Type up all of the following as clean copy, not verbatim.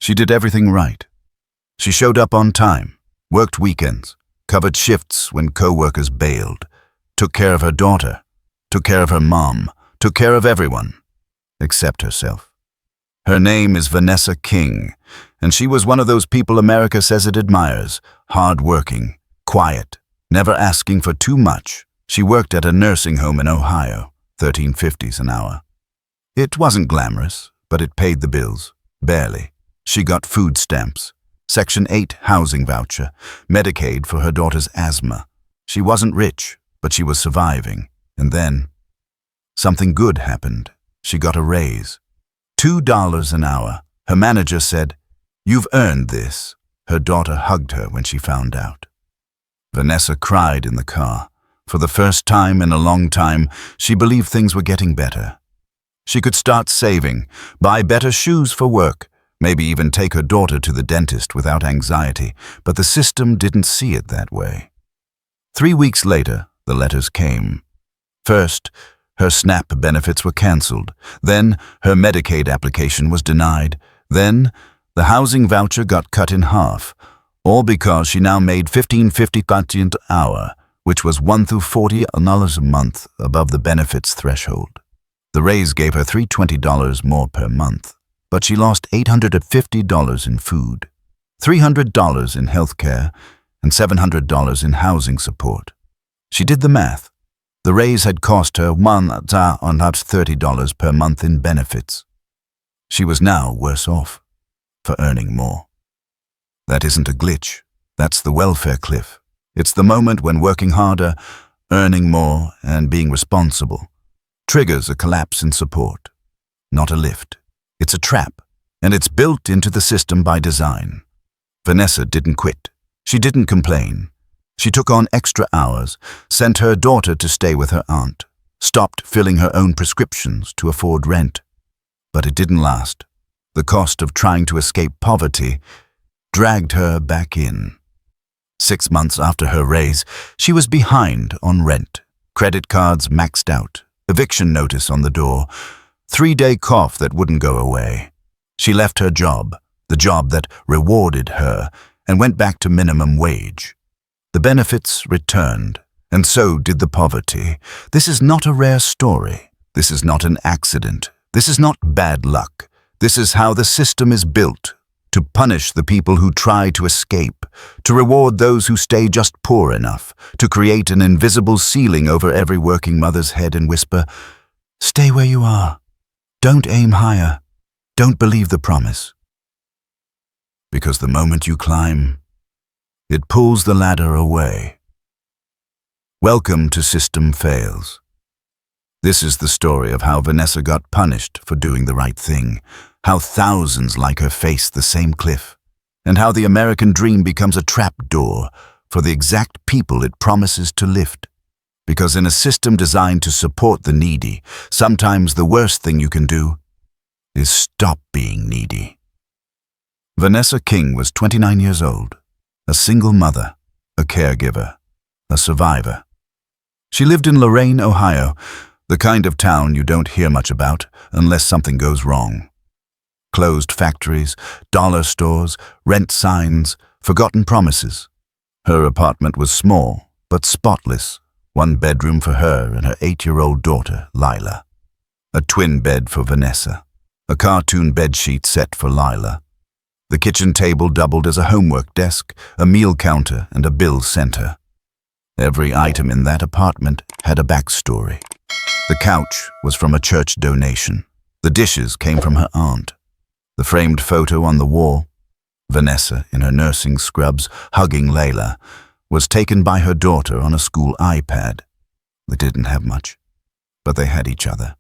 She did everything right. She showed up on time, worked weekends, covered shifts when co-workers bailed, took care of her daughter, took care of her mom, took care of everyone, except herself. Her name is Vanessa King, and she was one of those people America says it admires, hard-working, quiet, never asking for too much. She worked at a nursing home in Ohio, $13.50 an hour. It wasn't glamorous, but it paid the bills, barely. She got food stamps, Section 8 housing voucher, Medicaid for her daughter's asthma. She wasn't rich, but she was surviving. And then, something good happened. She got a raise. $2 an hour. Her manager said, "You've earned this." Her daughter hugged her when she found out. Vanessa cried in the car. For the first time in a long time, she believed things were getting better. She could start saving, buy better shoes for work, maybe even take her daughter to the dentist without anxiety, but the system didn't see it that way. 3 weeks later, the letters came. First, her SNAP benefits were cancelled. Then, her Medicaid application was denied. Then, the housing voucher got cut in half, all because she now made $15.50 an hour, which was $1 through $40 a month above the benefits threshold. The raise gave her $320 more per month, but she lost $850 in food, $300 in health care, and $700 in housing support. She did the math. The raise had cost her $130 per month in benefits. She was now worse off for earning more. That isn't a glitch. That's the welfare cliff. It's the moment when working harder, earning more, and being responsible triggers a collapse in support, not a lift. It's a trap, and it's built into the system by design. Vanessa didn't quit. She didn't complain. She took on extra hours, sent her daughter to stay with her aunt, stopped filling her own prescriptions to afford rent. But it didn't last. The cost of trying to escape poverty dragged her back in. 6 months after her raise, she was behind on rent, credit cards maxed out, eviction notice on the door, 3-day cough that wouldn't go away. She left her job, the job that rewarded her, and went back to minimum wage. The benefits returned, and so did the poverty. This is not a rare story. This is not an accident. This is not bad luck. This is how the system is built, to punish the people who try to escape, to reward those who stay just poor enough, to create an invisible ceiling over every working mother's head and whisper, "Stay where you are. Don't aim higher. Don't believe the promise." Because the moment you climb, it pulls the ladder away. Welcome to System Fails. This is the story of how Vanessa got punished for doing the right thing, how thousands like her face the same cliff, and how the American dream becomes a trapdoor for the exact people it promises to lift. Because in a system designed to support the needy, sometimes the worst thing you can do is stop being needy. Vanessa King was 29 years old, a single mother, a caregiver, a survivor. She lived in Lorain, Ohio, the kind of town you don't hear much about unless something goes wrong. Closed factories, dollar stores, rent signs, forgotten promises. Her apartment was small, but spotless. 1 bedroom for her and her 8-year-old daughter, Lila. A twin bed for Vanessa. A cartoon bedsheet set for Lila. The kitchen table doubled as a homework desk, a meal counter, and a bill center. Every item in that apartment had a backstory. The couch was from a church donation. The dishes came from her aunt. The framed photo on the wall, Vanessa in her nursing scrubs hugging Layla, was taken by her daughter on a school iPad. They didn't have much, but they had each other.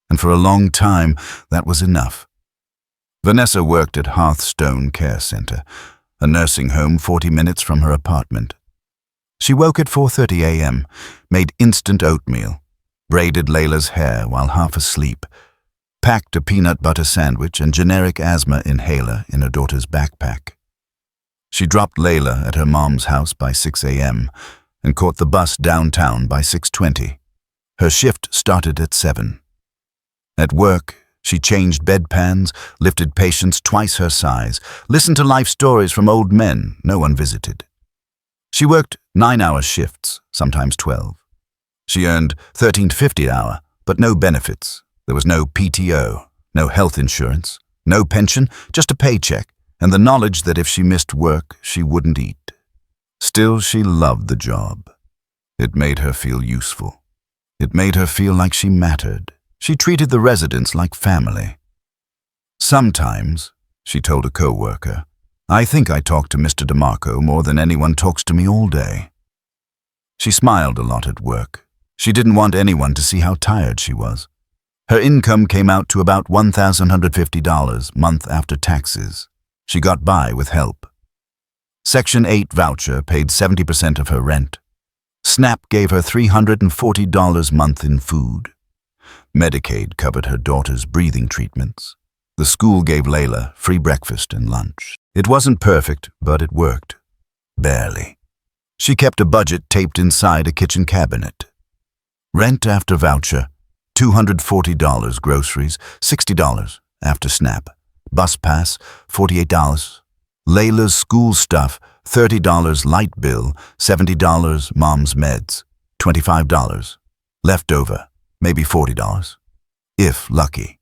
And for a long time, that was enough. Vanessa worked at Hearthstone Care Center, a nursing home 40 minutes from her apartment. She woke at 4:30 a.m., made instant oatmeal, braided Layla's hair while half asleep, packed a peanut butter sandwich and generic asthma inhaler in her daughter's backpack. She dropped Layla at her mom's house by 6 a.m. and caught the bus downtown by 6:20. Her shift started at 7. At work, She changed bedpans, lifted patients twice her size, listened to life stories from old men no one visited. She worked 9-hour shifts, sometimes 12. She earned $13 to $50 an hour, but no benefits. There was no PTO, no health insurance, no pension, just a paycheck, and the knowledge that if she missed work, she wouldn't eat. Still, she loved the job. It made her feel useful. It made her feel like she mattered. She treated the residents like family. Sometimes, she told a co-worker, I think I talk to Mr. DeMarco more than anyone talks to me all day. She smiled a lot at work. She didn't want anyone to see how tired she was. Her income came out to about $1,150 month after taxes. She got by with help. Section 8 voucher paid 70% of her rent. SNAP gave her $340 a month in food. Medicaid covered her daughter's breathing treatments. The school gave Layla free breakfast and lunch. It wasn't perfect, but it worked. Barely. She kept a budget taped inside a kitchen cabinet. Rent after voucher, $240, groceries, $60 after SNAP. Bus pass, $48. Layla's school stuff, $30 light bill, $70 mom's meds, $25. Leftover, maybe $40. If lucky.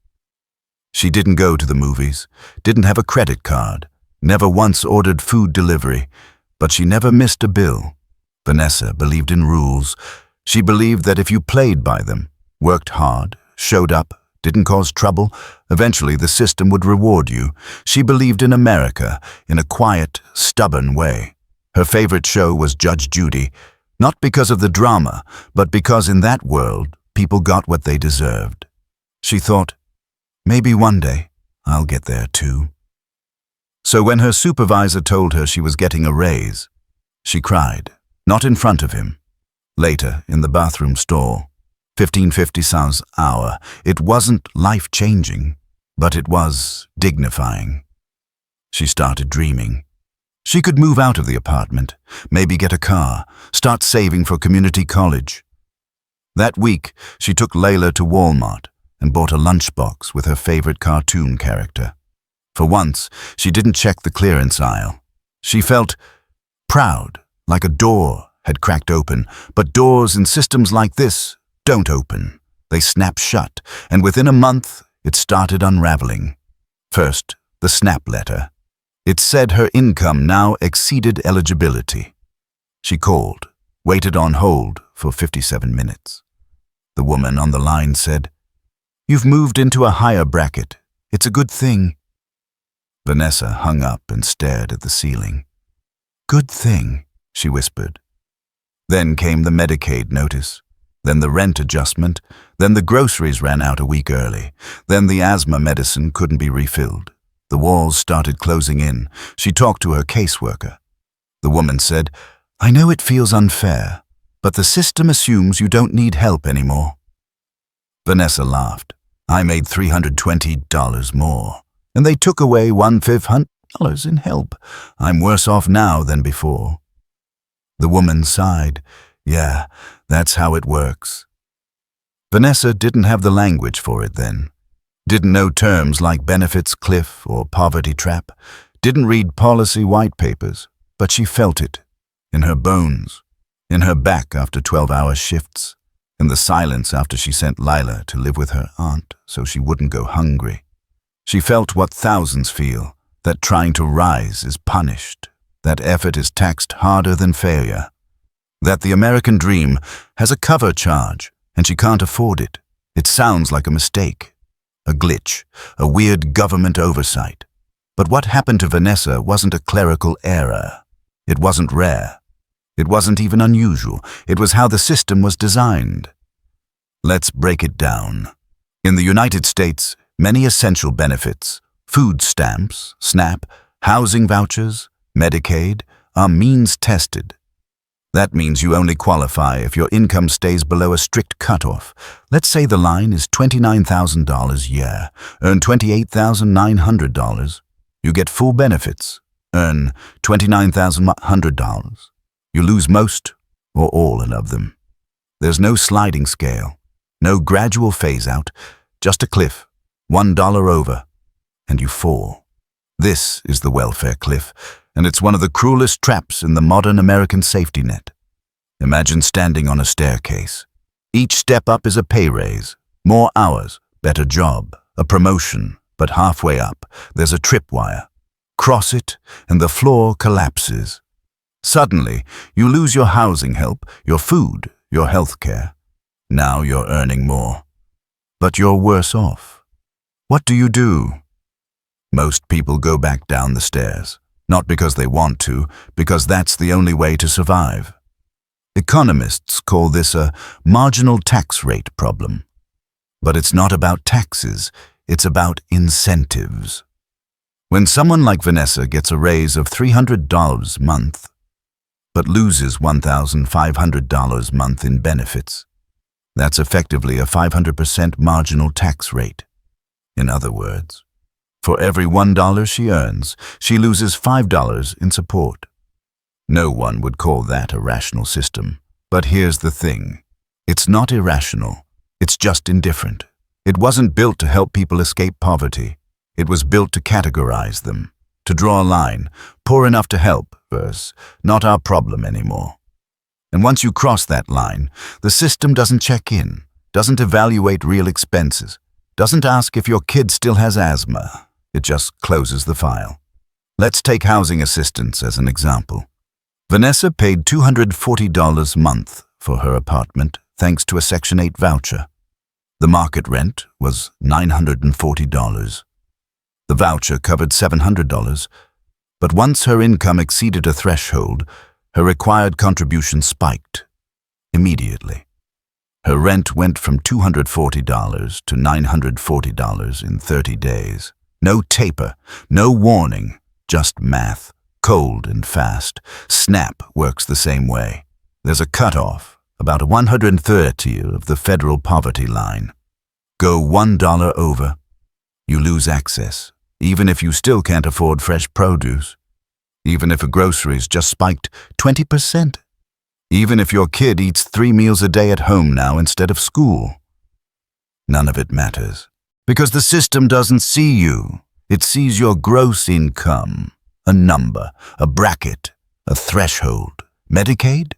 She didn't go to the movies, didn't have a credit card, never once ordered food delivery, but she never missed a bill. Vanessa believed in rules. She believed that if you played by them, worked hard, showed up, didn't cause trouble, eventually the system would reward you. She believed in America in a quiet, stubborn way. Her favorite show was Judge Judy, not because of the drama, but because in that world, people got what they deserved. She thought, maybe one day I'll get there too. So when her supervisor told her she was getting a raise, she cried, not in front of him. Later, in the bathroom stall, $15.50 an hour. It wasn't life-changing, but it was dignifying. She started dreaming. She could move out of the apartment, maybe get a car, start saving for community college. That week, she took Layla to Walmart and bought a lunchbox with her favorite cartoon character. For once, she didn't check the clearance aisle. She felt proud, like a door had cracked open, but doors in systems like this don't open. They snap shut, and within a month, it started unraveling. First, the SNAP letter. It said her income now exceeded eligibility. She called, waited on hold for 57 minutes. The woman on the line said, "You've moved into a higher bracket. It's a good thing." Vanessa hung up and stared at the ceiling. "Good thing," she whispered. Then came the Medicaid notice, then the rent adjustment, then the groceries ran out a week early, then the asthma medicine couldn't be refilled. The walls started closing in. She talked to her caseworker. The woman said, "I know it feels unfair, but the system assumes you don't need help anymore." Vanessa laughed. "I made $320 more, and they took away $1,500 in help. I'm worse off now than before." The woman sighed. "Yeah, that's how it works." Vanessa didn't have the language for it then. Didn't know terms like benefits cliff or poverty trap. Didn't read policy white papers, but she felt it. In her bones. In her back after 12-hour shifts. In the silence after she sent Lila to live with her aunt so she wouldn't go hungry. She felt what thousands feel, that trying to rise is punished, that effort is taxed harder than failure, that the American dream has a cover charge and she can't afford it. It sounds like a mistake, a glitch, a weird government oversight. But what happened to Vanessa wasn't a clerical error. It wasn't rare. It wasn't even unusual. It was how the system was designed. Let's break it down. In the United States, many essential benefits, food stamps, SNAP, housing vouchers, Medicaid, are means tested. That means you only qualify if your income stays below a strict cutoff. Let's say the line is $29,000 a year. Earn $28,900. You get full benefits. Earn $29,100. You lose most or all of them. There's no sliding scale, no gradual phase out, just a cliff, $1 over, and you fall. This is the welfare cliff, and it's one of the cruelest traps in the modern American safety net. Imagine standing on a staircase. Each step up is a pay raise, more hours, better job, a promotion, but halfway up, there's a tripwire. Cross it, and the floor collapses. Suddenly, you lose your housing help, your food, your health care. Now you're earning more. But you're worse off. What do? Most people go back down the stairs, not because they want to, because that's the only way to survive. Economists call this a marginal tax rate problem. But it's not about taxes, it's about incentives. When someone like Vanessa gets a raise of $300 a month, but loses $1,500 a month in benefits, that's effectively a 500% marginal tax rate. In other words, for every $1 she earns, she loses $5 in support. No one would call that a rational system. But here's the thing. It's not irrational. It's just indifferent. It wasn't built to help people escape poverty. It was built to categorize them, to draw a line, poor enough to help versus not our problem anymore. And once you cross that line, the system doesn't check in, doesn't evaluate real expenses, doesn't ask if your kid still has asthma. It just closes the file. Let's take housing assistance as an example. Vanessa paid $240 a month for her apartment thanks to a Section 8 voucher. The market rent was $940. The voucher covered $700, but once her income exceeded a threshold, her required contribution spiked immediately. Her rent went from $240 to $940 in 30 days. No taper, no warning, just math, cold and fast. SNAP works the same way. There's a cutoff, about 130 of the federal poverty line. Go $1 over, you lose access, even if you still can't afford fresh produce. Even if a groceries just spiked 20%. Even if your kid eats 3 meals a day at home now instead of school. None of it matters, because the system doesn't see you. It sees your gross income, a number, a bracket, a threshold. Medicaid?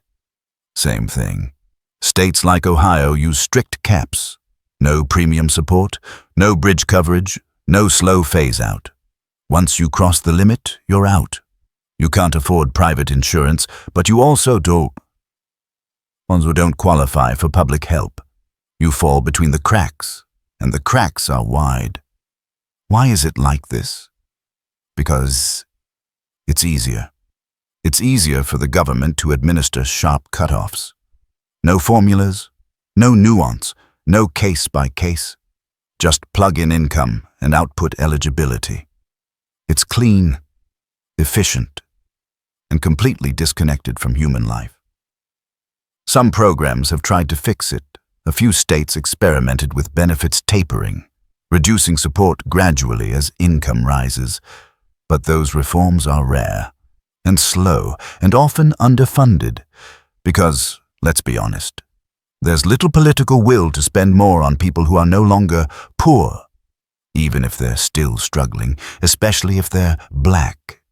Same thing. States like Ohio use strict caps. No premium support, no bridge coverage, no slow phase-out. Once you cross the limit, you're out. You can't afford private insurance, but you also don't qualify for public help. You fall between the cracks, and the cracks are wide. Why is it like this? Because it's easier. It's easier for the government to administer sharp cutoffs. No formulas, no nuance, no case by case. Just plug in income and output eligibility. It's clean, efficient, and completely disconnected from human life. Some programs have tried to fix it. A few states experimented with benefits tapering, reducing support gradually as income rises. But those reforms are rare, and slow, and often underfunded, because, let's be honest, there's little political will to spend more on people who are no longer poor, even if they're still struggling, especially if they're Black.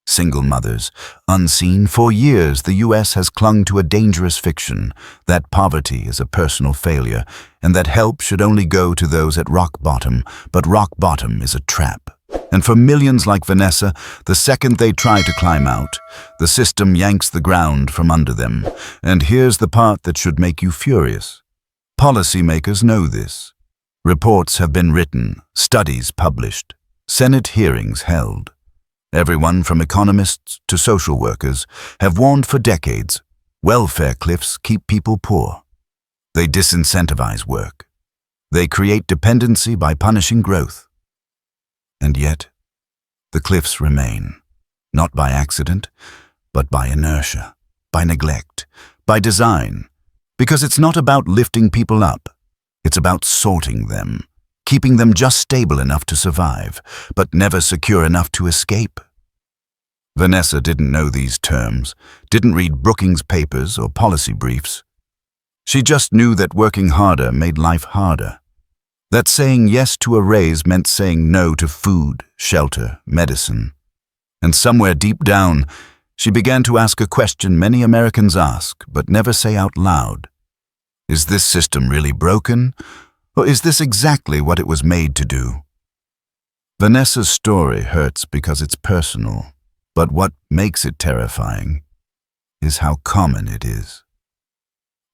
Single mothers, unseen for years, the U.S. has clung to a dangerous fiction that poverty is a personal failure and that help should only go to those at rock bottom, but rock bottom is a trap. And for millions like Vanessa, the second they try to climb out, the system yanks the ground from under them. And here's the part that should make you furious. Policymakers know this. Reports have been written, studies published, Senate hearings held. Everyone from economists to social workers have warned for decades, welfare cliffs keep people poor. They disincentivize work. They create dependency by punishing growth. And yet, the cliffs remain, not by accident, but by inertia, by neglect, by design, because it's not about lifting people up. It's about sorting them, keeping them just stable enough to survive, but never secure enough to escape. Vanessa didn't know these terms, didn't read Brookings papers or policy briefs. She just knew that working harder made life harder. That saying yes to a raise meant saying no to food, shelter, medicine. And somewhere deep down, she began to ask a question many Americans ask but never say out loud. Is this system really broken, or is this exactly what it was made to do? Vanessa's story hurts because it's personal, but what makes it terrifying is how common it is.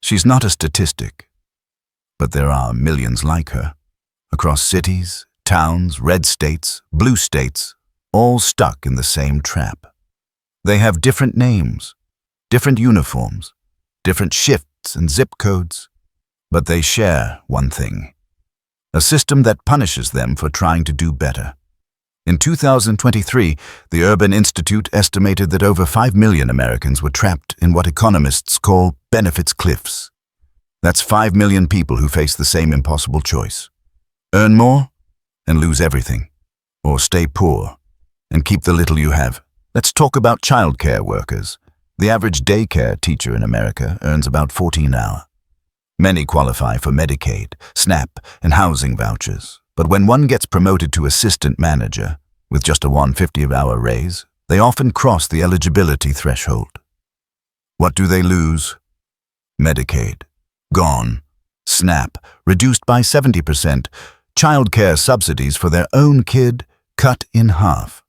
She's not a statistic, but there are millions like her, across cities, towns, red states, blue states, all stuck in the same trap. They have different names, different uniforms, different shifts and zip codes, but they share one thing: a system that punishes them for trying to do better. In 2023, the Urban Institute estimated that over 5 million Americans were trapped in what economists call benefits cliffs. That's 5 million people who face the same impossible choice: earn more and lose everything, or stay poor and keep the little you have. Let's talk about childcare workers. The average daycare teacher in America earns about $14 an hour. Many qualify for Medicaid, SNAP, and housing vouchers, but when one gets promoted to assistant manager with just a $150 an hour raise, they often cross the eligibility threshold. What do they lose? Medicaid, gone. SNAP, reduced by 70%. Childcare subsidies for their own kid, cut in half.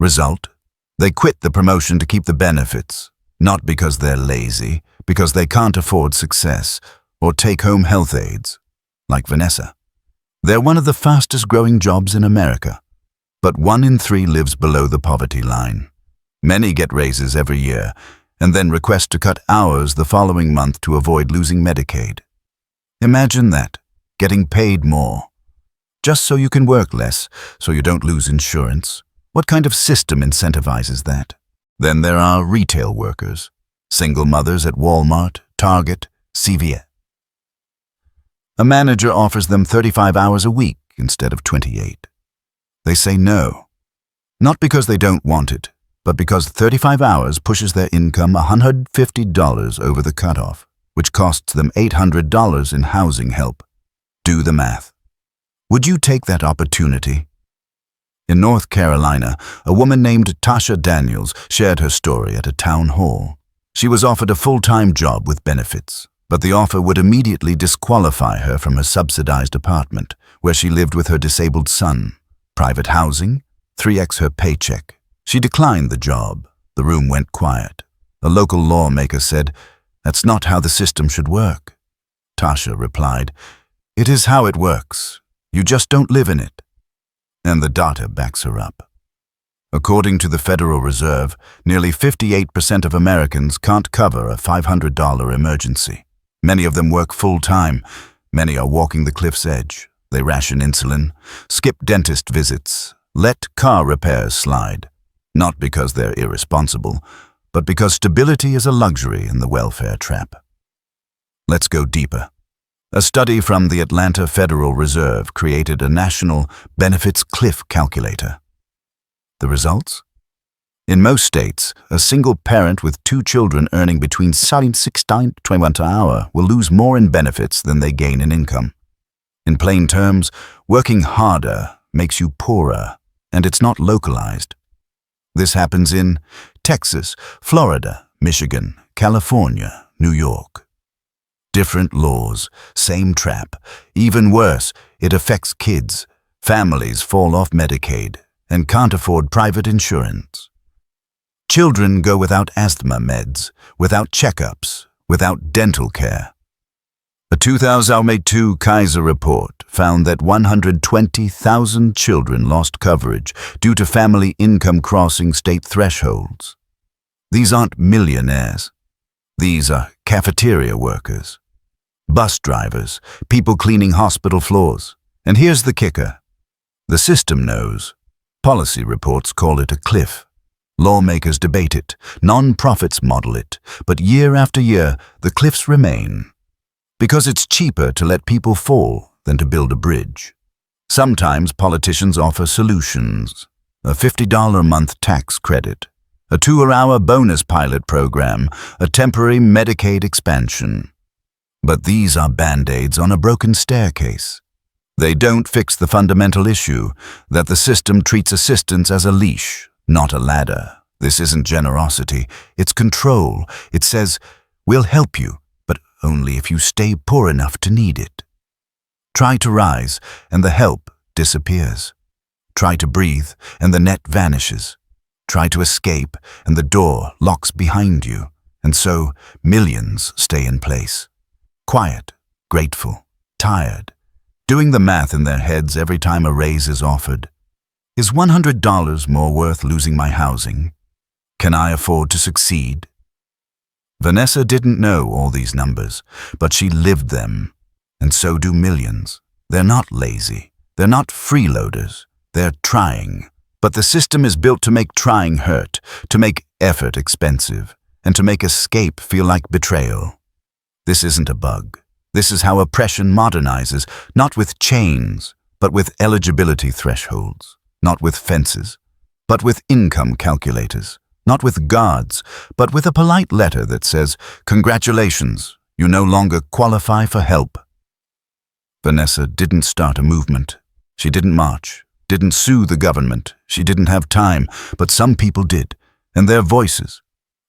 Result? They quit the promotion to keep the benefits, not because they're lazy, because they can't afford success or take-home health aides, like Vanessa. They're one of the fastest-growing jobs in America, but 1 in 3 lives below the poverty line. Many get raises every year and then request to cut hours the following month to avoid losing Medicaid. Imagine that, getting paid more, just so you can work less, so you don't lose insurance. What kind of system incentivizes that? Then there are retail workers, single mothers at Walmart, Target, CVS. A manager offers them 35 hours a week instead of 28. They say no, not because they don't want it, but because 35 hours pushes their income $150 over the cutoff, which costs them $800 in housing help. Do the math. Would you take that opportunity? In North Carolina, a woman named Tasha Daniels shared her story at a town hall. She was offered a full-time job with benefits, but the offer would immediately disqualify her from her subsidized apartment, where she lived with her disabled son. Private housing, 3x her paycheck. She declined the job. The room went quiet. A local lawmaker said, "That's not how the system should work." Tasha replied, "It is how it works. You just don't live in it." And the data backs her up. According to the Federal Reserve, nearly 58% of Americans can't cover a $500 emergency. Many of them work full-time. Many are walking the cliff's edge. They ration insulin, skip dentist visits, let car repairs slide. Not because they're irresponsible, but because stability is a luxury in the welfare trap. Let's go deeper. A study from the Atlanta Federal Reserve created a national benefits cliff calculator. The results? In most states, a single parent with 2 children earning between $16 and $21 an hour will lose more in benefits than they gain in income. In plain terms, working harder makes you poorer, and it's not localized. This happens in Texas, Florida, Michigan, California, New York. Different laws, same trap. Even worse, it affects kids. Families fall off Medicaid and can't afford private insurance. Children go without asthma meds, without checkups, without dental care. A 2002 Kaiser report found that 120,000 children lost coverage due to family income crossing state thresholds. These aren't millionaires. These are cafeteria workers, bus drivers, people cleaning hospital floors. And here's the kicker. The system knows. Policy reports call it a cliff. Lawmakers debate it, non-profits model it, but year after year, the cliffs remain. Because it's cheaper to let people fall than to build a bridge. Sometimes politicians offer solutions. A $50 a month tax credit, a 2-hour bonus pilot program, a temporary Medicaid expansion. But these are band-aids on a broken staircase. They don't fix the fundamental issue, that the system treats assistance as a leash, not a ladder. This isn't generosity, it's control. It says, we'll help you, but only if you stay poor enough to need it. Try to rise, and the help disappears. Try to breathe, and the net vanishes. Try to escape, and the door locks behind you. And so, millions stay in place. Quiet, grateful, tired, doing the math in their heads every time a raise is offered. Is $100 more worth losing my housing? Can I afford to succeed? Vanessa didn't know all these numbers, but she lived them. And so do millions. They're not lazy. They're not freeloaders. They're trying. But the system is built to make trying hurt, to make effort expensive, and to make escape feel like betrayal. This isn't a bug. This is how oppression modernizes, not with chains, but with eligibility thresholds, not with fences, but with income calculators, not with guards, but with a polite letter that says, "Congratulations, you no longer qualify for help." Vanessa didn't start a movement. She didn't march, didn't sue the government. She didn't have time, but some people did, and their voices,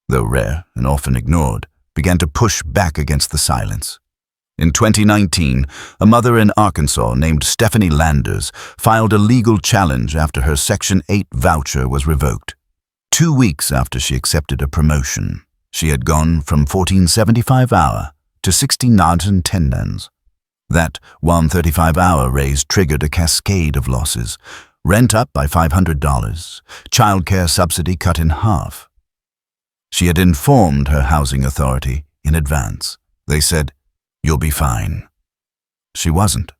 though rare and often ignored, began to push back against the silence. In 2019, a mother in Arkansas named Stephanie Landers filed a legal challenge after her Section 8 voucher was revoked. 2 weeks after she accepted a promotion, she had gone from $14.75 hour to $16.10. That $135 raise triggered a cascade of losses. Rent up by $500, childcare subsidy cut in half. She had informed her housing authority in advance. They said, "You'll be fine." She wasn't.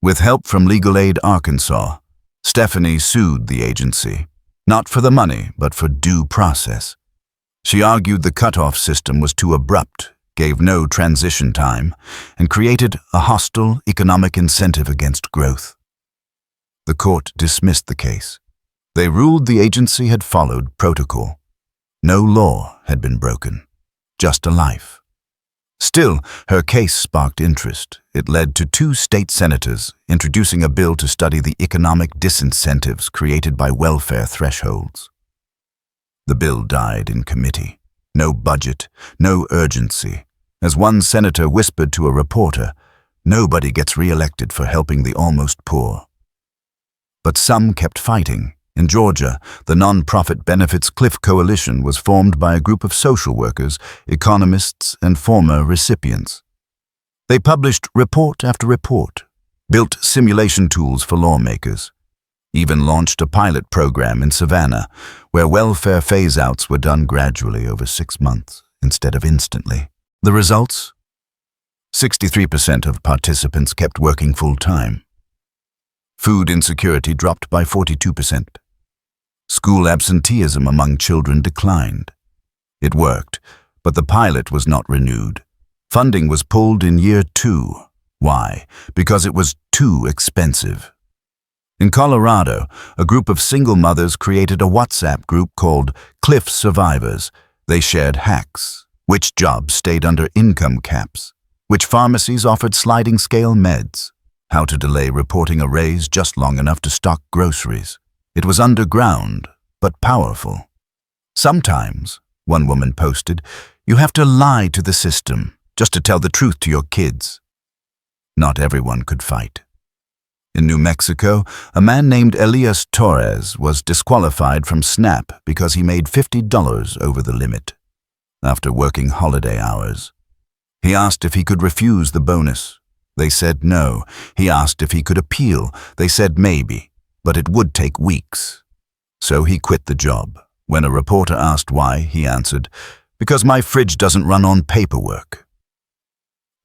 With help from Legal Aid Arkansas, Stephanie sued the agency, not for the money, but for due process. She argued the cutoff system was too abrupt, gave no transition time, and created a hostile economic incentive against growth. The court dismissed the case. They ruled the agency had followed protocol. No law had been broken, just a life. Still, her case sparked interest. It led to 2 state senators introducing a bill to study the economic disincentives created by welfare thresholds. The bill died in committee. No budget, no urgency. As one senator whispered to a reporter, nobody gets re-elected for helping the almost poor. But some kept fighting. In Georgia, the non-profit Benefits Cliff Coalition was formed by a group of social workers, economists, and former recipients. They published report after report, built simulation tools for lawmakers, even launched a pilot program in Savannah, where welfare phase-outs were done gradually over 6 months instead of instantly. The results? 63% of participants kept working full-time. Food insecurity dropped by 42%. School absenteeism among children declined. It worked, but the pilot was not renewed. Funding was pulled in year 2. Why? Because it was too expensive. In Colorado, a group of single mothers created a WhatsApp group called Cliff Survivors. They shared hacks, which jobs stayed under income caps, which pharmacies offered sliding scale meds, how to delay reporting a raise just long enough to stock groceries. It was underground, but powerful. Sometimes, one woman posted, you have to lie to the system just to tell the truth to your kids. Not everyone could fight. In New Mexico, a man named Elias Torres was disqualified from SNAP because he made $50 over the limit after working holiday hours. He asked if he could refuse the bonus. They said no. He asked if he could appeal. They said maybe, but it would take weeks. So he quit the job. When a reporter asked why, he answered, "Because my fridge doesn't run on paperwork."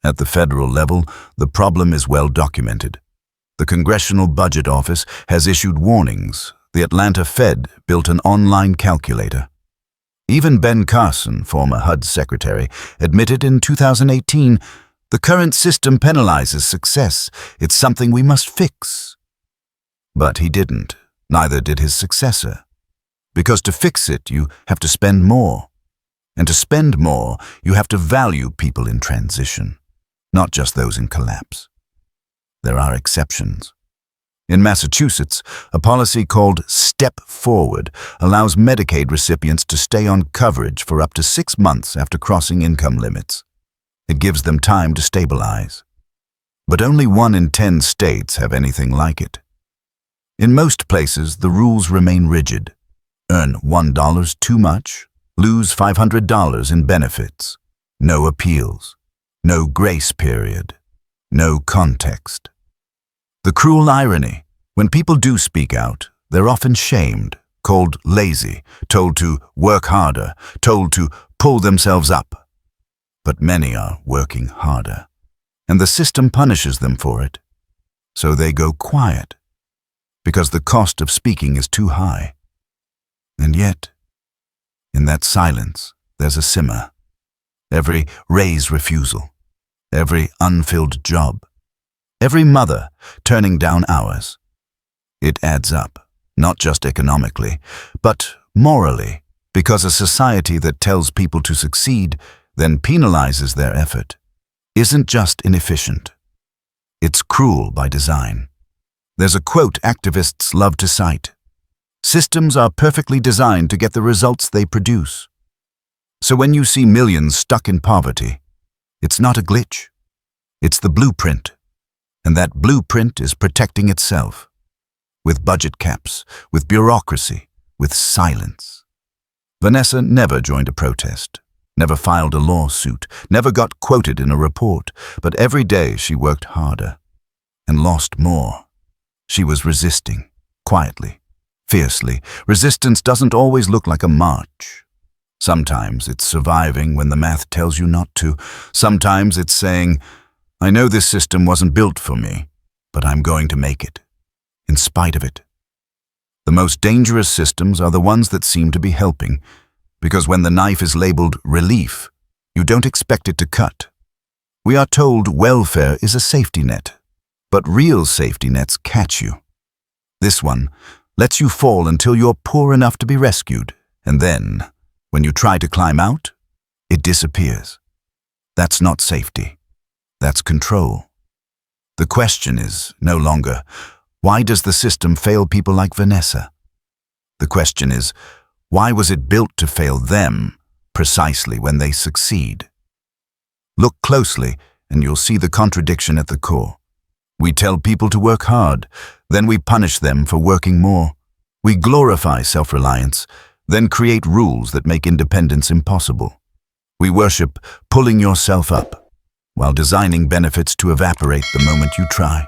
At the federal level, the problem is well documented. The Congressional Budget Office has issued warnings. The Atlanta Fed built an online calculator. Even Ben Carson, former HUD secretary, admitted in 2018, "The current system penalizes success. It's something we must fix." But he didn't. Neither did his successor. Because to fix it, you have to spend more. And to spend more, you have to value people in transition, not just those in collapse. There are exceptions. In Massachusetts, a policy called Step Forward allows Medicaid recipients to stay on coverage for up to 6 months after crossing income limits. It gives them time to stabilize. But only 1 in 10 states have anything like it. In most places, the rules remain rigid. Earn $1 too much, lose $500 in benefits. No appeals. No grace period. No context. The cruel irony, when people do speak out, they're often shamed, called lazy, told to work harder, told to pull themselves up. But many are working harder, and the system punishes them for it. So they go quiet, because the cost of speaking is too high. And yet, in that silence, there's a simmer. Every raise refusal, every unfilled job, every mother turning down hours. It adds up, not just economically, but morally, because a society that tells people to succeed, then penalizes their effort, isn't just inefficient. It's cruel by design. There's a quote activists love to cite. Systems are perfectly designed to get the results they produce. So when you see millions stuck in poverty, it's not a glitch. It's the blueprint. And that blueprint is protecting itself. With budget caps, with bureaucracy, with silence. Vanessa never joined a protest, never filed a lawsuit, never got quoted in a report, but every day she worked harder and lost more. She was resisting, quietly, fiercely. Resistance doesn't always look like a march. Sometimes it's surviving when the math tells you not to. Sometimes it's saying, I know this system wasn't built for me, but I'm going to make it, in spite of it. The most dangerous systems are the ones that seem to be helping, because when the knife is labeled relief, you don't expect it to cut. We are told welfare is a safety net, but real safety nets catch you. This one lets you fall until you're poor enough to be rescued, and then, when you try to climb out, it disappears. That's not safety. That's control. The question is no longer, why does the system fail people like Vanessa? The question is, why was it built to fail them precisely when they succeed? Look closely and you'll see the contradiction at the core. We tell people to work hard, then we punish them for working more. We glorify self-reliance, then create rules that make independence impossible. We worship pulling yourself up, while designing benefits to evaporate the moment you try.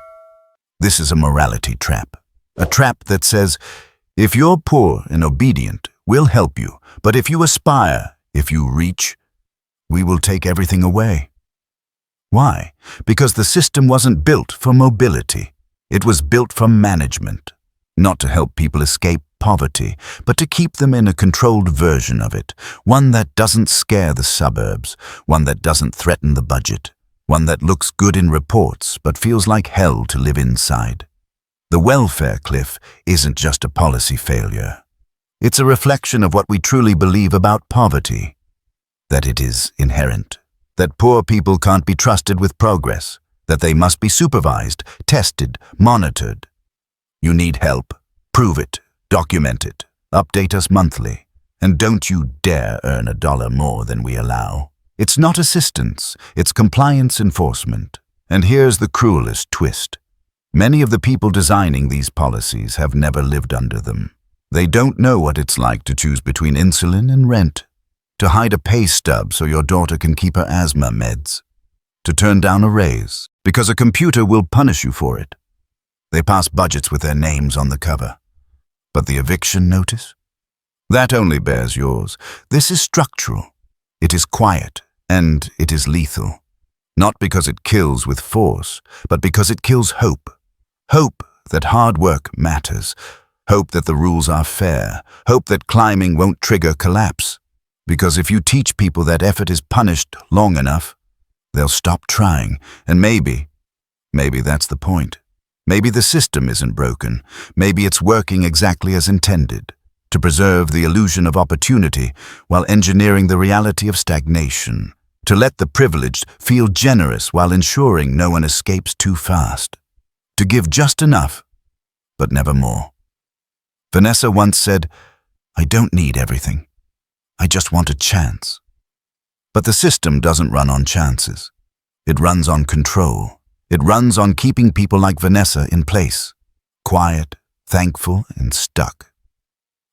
This is a morality trap. A trap that says, if you're poor and obedient, we'll help you. But if you aspire, if you reach, we will take everything away. Why? Because the system wasn't built for mobility. It was built for management. Not to help people escape poverty, but to keep them in a controlled version of it. One that doesn't scare the suburbs. One that doesn't threaten the budget. One that looks good in reports, but feels like hell to live inside. The welfare cliff isn't just a policy failure. It's a reflection of what we truly believe about poverty. That it is inherent. That poor people can't be trusted with progress. That they must be supervised, tested, monitored. You need help. Prove it. Document it. Update us monthly. And don't you dare earn $1 more than we allow. It's not assistance, it's compliance enforcement. And here's the cruelest twist. Many of the people designing these policies have never lived under them. They don't know what it's like to choose between insulin and rent, to hide a pay stub so your daughter can keep her asthma meds, to turn down a raise because a computer will punish you for it. They pass budgets with their names on the cover. But the eviction notice? That only bears yours. This is structural. It is quiet. And it is lethal, not because it kills with force, but because it kills hope. Hope that hard work matters. Hope that the rules are fair. Hope that climbing won't trigger collapse. Because if you teach people that effort is punished long enough, they'll stop trying. And maybe that's the point. Maybe the system isn't broken. Maybe it's working exactly as intended, to preserve the illusion of opportunity while engineering the reality of stagnation. To let the privileged feel generous while ensuring no one escapes too fast. to give just enough, but never more. Vanessa once said, "I don't need everything. I just want a chance." But the system doesn't run on chances. It runs on control. It runs on keeping people like Vanessa in place, quiet, thankful, and stuck.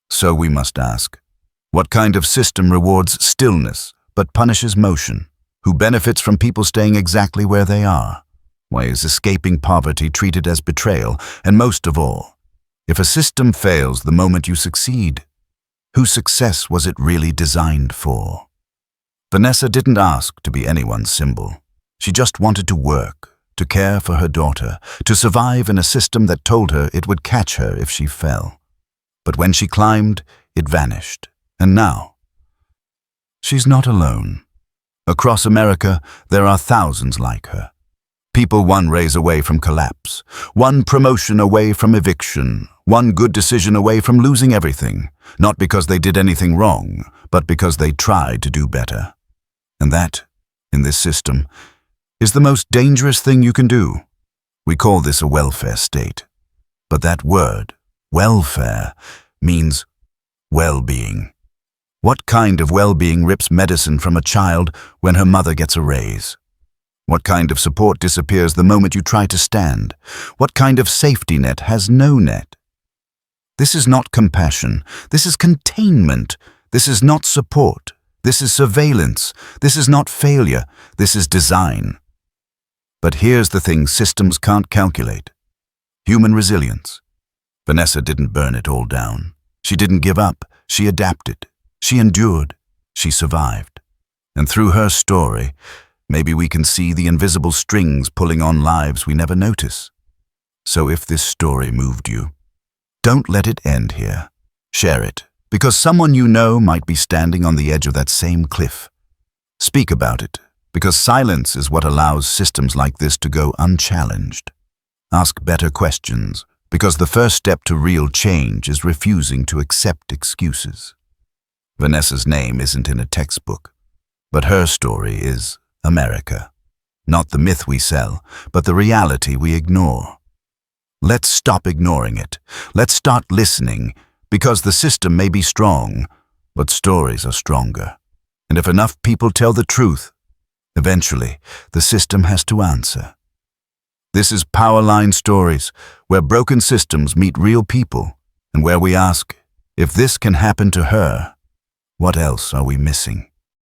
So we must ask, what kind of system rewards stillness but punishes motion? Who benefits from people staying exactly where they are? Why is escaping poverty treated as betrayal? And most of all, if a system fails the moment you succeed, whose success was it really designed for? Vanessa didn't ask to be anyone's symbol. She just wanted to work, to care for her daughter, to survive in a system that told her it would catch her if she fell. But when she climbed, it vanished. And now, she's not alone. Across America, there are thousands like her. People one raise away from collapse, one promotion away from eviction, one good decision away from losing everything, not because they did anything wrong, but because they tried to do better. And that, in this system, is the most dangerous thing you can do. We call this a welfare state. But that word, welfare, means well-being. What kind of well-being rips medicine from a child when her mother gets a raise? What kind of support disappears the moment you try to stand? What kind of safety net has no net? This is not compassion. This is containment. This is not support. This is surveillance. This is not failure. This is design. But here's the thing systems can't calculate. Human resilience. Vanessa didn't burn it all down. She didn't give up. She adapted. She endured. She survived. And through her story, maybe we can see the invisible strings pulling on lives we never notice. So if this story moved you, don't let it end here. Share it, because someone you know might be standing on the edge of that same cliff. Speak about it, because silence is what allows systems like this to go unchallenged. Ask better questions, because the first step to real change is refusing to accept excuses. Vanessa's name isn't in a textbook, but her story is America. Not the myth we sell, but the reality we ignore. Let's stop ignoring it. Let's start listening, because the system may be strong, but stories are stronger. And if enough people tell the truth, eventually the system has to answer. This is Powerline Stories, where broken systems meet real people, and where we ask, if this can happen to her, what else are we missing?